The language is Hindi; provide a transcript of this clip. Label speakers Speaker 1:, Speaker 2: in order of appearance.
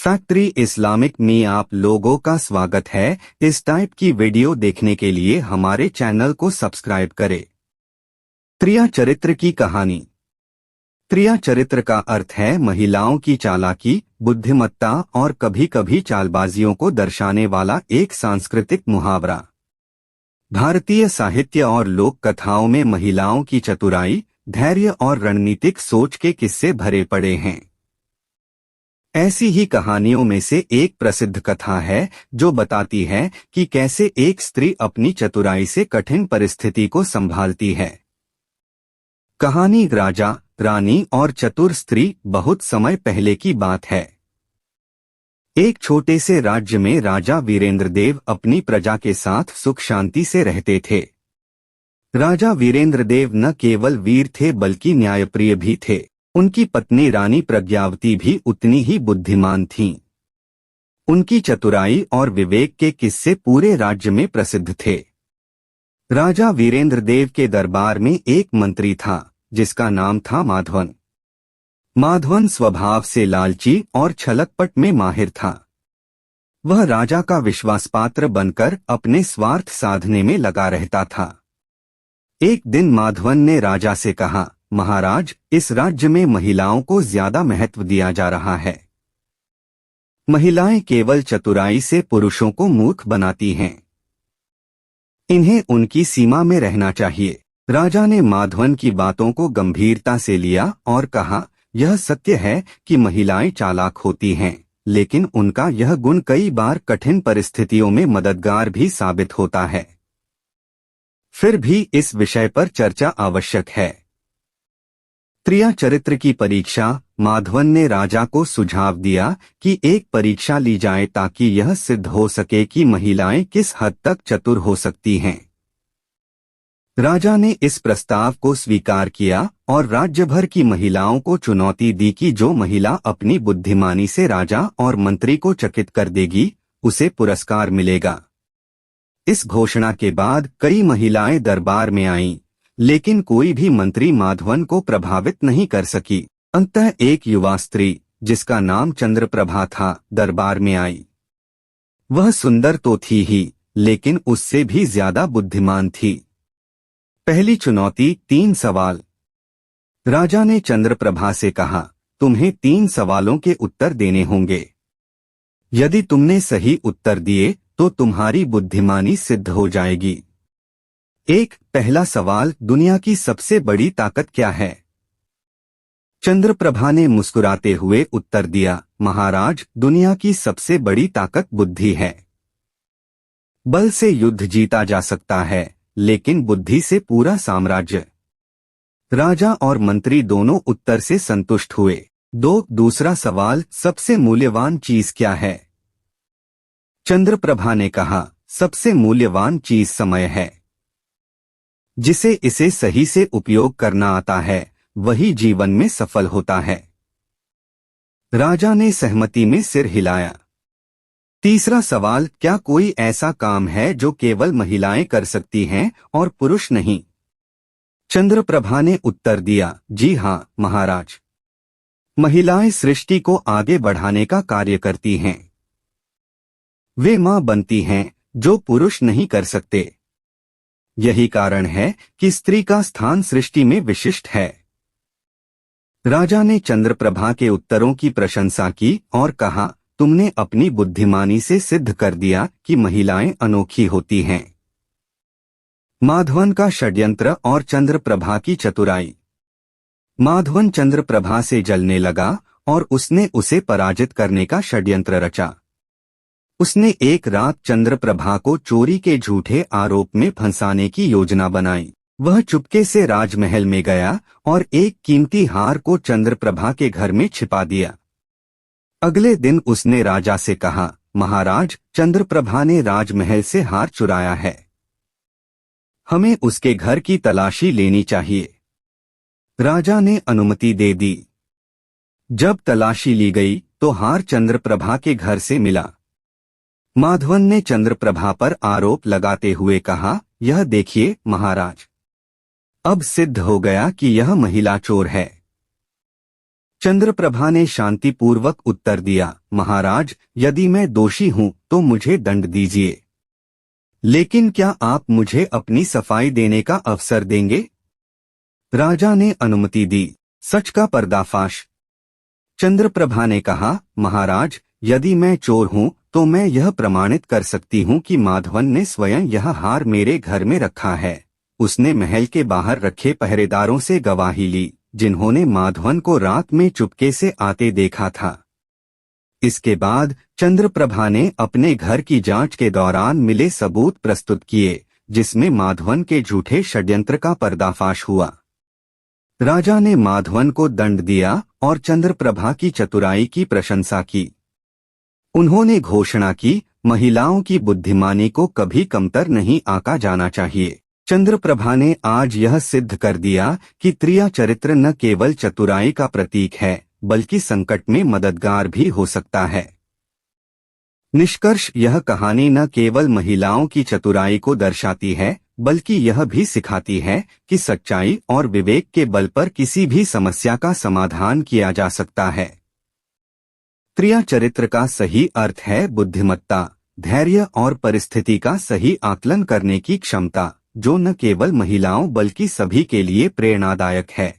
Speaker 1: फैक्ट्री इस्लामिक में आप लोगों का स्वागत है। इस टाइप की वीडियो देखने के लिए हमारे चैनल को सब्सक्राइब करें। त्रिया चरित्र की कहानी। त्रिया चरित्र का अर्थ है महिलाओं की चालाकी, बुद्धिमत्ता और कभी कभी चालबाजियों को दर्शाने वाला एक सांस्कृतिक मुहावरा। भारतीय साहित्य और लोक कथाओं में महिलाओं की चतुराई, धैर्य और रणनीतिक सोच के किस्से भरे पड़े हैं। ऐसी ही कहानियों में से एक प्रसिद्ध कथा है जो बताती है कि कैसे एक स्त्री अपनी चतुराई से कठिन परिस्थिति को संभालती है। कहानी राजा, रानी और चतुर स्त्री। बहुत समय पहले की बात है। एक छोटे से राज्य में राजा वीरेंद्र देव अपनी प्रजा के साथ सुख शांति से रहते थे। राजा वीरेंद्र देव न केवल वीर थे बल्कि न्यायप्रिय भी थे। उनकी पत्नी रानी प्रज्ञावती भी उतनी ही बुद्धिमान थीं। उनकी चतुराई और विवेक के किस्से पूरे राज्य में प्रसिद्ध थे। राजा वीरेंद्र देव के दरबार में एक मंत्री था जिसका नाम था माधवन। माधवन स्वभाव से लालची और छलकपट में माहिर था। वह राजा का विश्वासपात्र बनकर अपने स्वार्थ साधने में लगा रहता था। एक दिन माधवन ने राजा से कहा, महाराज, इस राज्य में महिलाओं को ज्यादा महत्व दिया जा रहा है। महिलाएं केवल चतुराई से पुरुषों को मूर्ख बनाती हैं। इन्हें उनकी सीमा में रहना चाहिए। राजा ने माधवन की बातों को गंभीरता से लिया और कहा, यह सत्य है कि महिलाएं चालाक होती हैं, लेकिन उनका यह गुण कई बार कठिन परिस्थितियों में मददगार भी साबित होता है। फिर भी इस विषय पर चर्चा आवश्यक है। त्रिया चरित्र की परीक्षा। माधवन ने राजा को सुझाव दिया कि एक परीक्षा ली जाए ताकि यह सिद्ध हो सके कि महिलाएं किस हद तक चतुर हो सकती हैं। राजा ने इस प्रस्ताव को स्वीकार किया और राज्य भर की महिलाओं को चुनौती दी कि जो महिला अपनी बुद्धिमानी से राजा और मंत्री को चकित कर देगी, उसे पुरस्कार मिलेगा। इस घोषणा के बाद कई महिलाएं दरबार में आईं, लेकिन कोई भी मंत्री माधवन को प्रभावित नहीं कर सकी। अंततः एक युवा स्त्री जिसका नाम चंद्रप्रभा था दरबार में आई। वह सुंदर तो थी ही, लेकिन उससे भी ज्यादा बुद्धिमान थी। पहली चुनौती, 3 सवाल। राजा ने चंद्रप्रभा से कहा, तुम्हें 3 सवालों के उत्तर देने होंगे। यदि तुमने सही उत्तर दिए तो तुम्हारी बुद्धिमानी सिद्ध हो जाएगी। पहला सवाल, दुनिया की सबसे बड़ी ताकत क्या है? चंद्रप्रभा ने मुस्कुराते हुए उत्तर दिया, महाराज, दुनिया की सबसे बड़ी ताकत बुद्धि है। बल से युद्ध जीता जा सकता है, लेकिन बुद्धि से पूरा साम्राज्य। राजा और मंत्री दोनों उत्तर से संतुष्ट हुए। दूसरा सवाल, सबसे मूल्यवान चीज क्या है? चंद्रप्रभा ने कहा, सबसे मूल्यवान चीज समय है। जिसे इसे सही से उपयोग करना आता है वही जीवन में सफल होता है। राजा ने सहमति में सिर हिलाया। तीसरा सवाल, क्या कोई ऐसा काम है जो केवल महिलाएं कर सकती हैं और पुरुष नहीं? चंद्रप्रभा ने उत्तर दिया, जी हाँ महाराज, महिलाएं सृष्टि को आगे बढ़ाने का कार्य करती हैं। वे मां बनती हैं जो पुरुष नहीं कर सकते। यही कारण है कि स्त्री का स्थान सृष्टि में विशिष्ट है। राजा ने चंद्रप्रभा के उत्तरों की प्रशंसा की और कहा, तुमने अपनी बुद्धिमानी से सिद्ध कर दिया कि महिलाएं अनोखी होती हैं। माधवन का षड्यंत्र और चंद्रप्रभा की चतुराई। माधवन चंद्रप्रभा से जलने लगा और उसने उसे पराजित करने का षड्यंत्र रचा। उसने एक रात चंद्रप्रभा को चोरी के झूठे आरोप में फंसाने की योजना बनाई। वह चुपके से राजमहल में गया और एक कीमती हार को चंद्रप्रभा के घर में छिपा दिया। अगले दिन उसने राजा से कहा, महाराज, चंद्रप्रभा ने राजमहल से हार चुराया है। हमें उसके घर की तलाशी लेनी चाहिए। राजा ने अनुमति दे दी। जब तलाशी ली गई तो हार चंद्रप्रभा के घर से मिला। माधवन ने चंद्रप्रभा पर आरोप लगाते हुए कहा, यह देखिए महाराज, अब सिद्ध हो गया कि यह महिला चोर है। चंद्रप्रभा ने शांतिपूर्वक उत्तर दिया, महाराज, यदि मैं दोषी हूँ तो मुझे दंड दीजिए, लेकिन क्या आप मुझे अपनी सफाई देने का अवसर देंगे? राजा ने अनुमति दी। सच का पर्दाफाश। चंद्रप्रभा ने कहा, महाराज, यदि मैं चोर हूँ तो मैं यह प्रमाणित कर सकती हूँ कि माधवन ने स्वयं यह हार मेरे घर में रखा है। उसने महल के बाहर रखे पहरेदारों से गवाही ली, जिन्होंने माधवन को रात में चुपके से आते देखा था। इसके बाद चंद्रप्रभा ने अपने घर की जांच के दौरान मिले सबूत प्रस्तुत किए, जिसमें माधवन के झूठे षड्यंत्र का पर्दाफाश हुआ। राजा ने माधवन को दंड दिया और चंद्रप्रभा की चतुराई की प्रशंसा की। उन्होंने घोषणा की, महिलाओं की बुद्धिमानी को कभी कमतर नहीं आंका जाना चाहिए। चंद्रप्रभा ने आज यह सिद्ध कर दिया कि त्रिया चरित्र न केवल चतुराई का प्रतीक है, बल्कि संकट में मददगार भी हो सकता है। निष्कर्ष, यह कहानी न केवल महिलाओं की चतुराई को दर्शाती है, बल्कि यह भी सिखाती है कि सच्चाई और विवेक के बल पर किसी भी समस्या का समाधान किया जा सकता है। त्रिया चरित्र का सही अर्थ है बुद्धिमत्ता, धैर्य और परिस्थिति का सही आकलन करने की क्षमता, जो न केवल महिलाओं बल्कि सभी के लिए प्रेरणादायक है।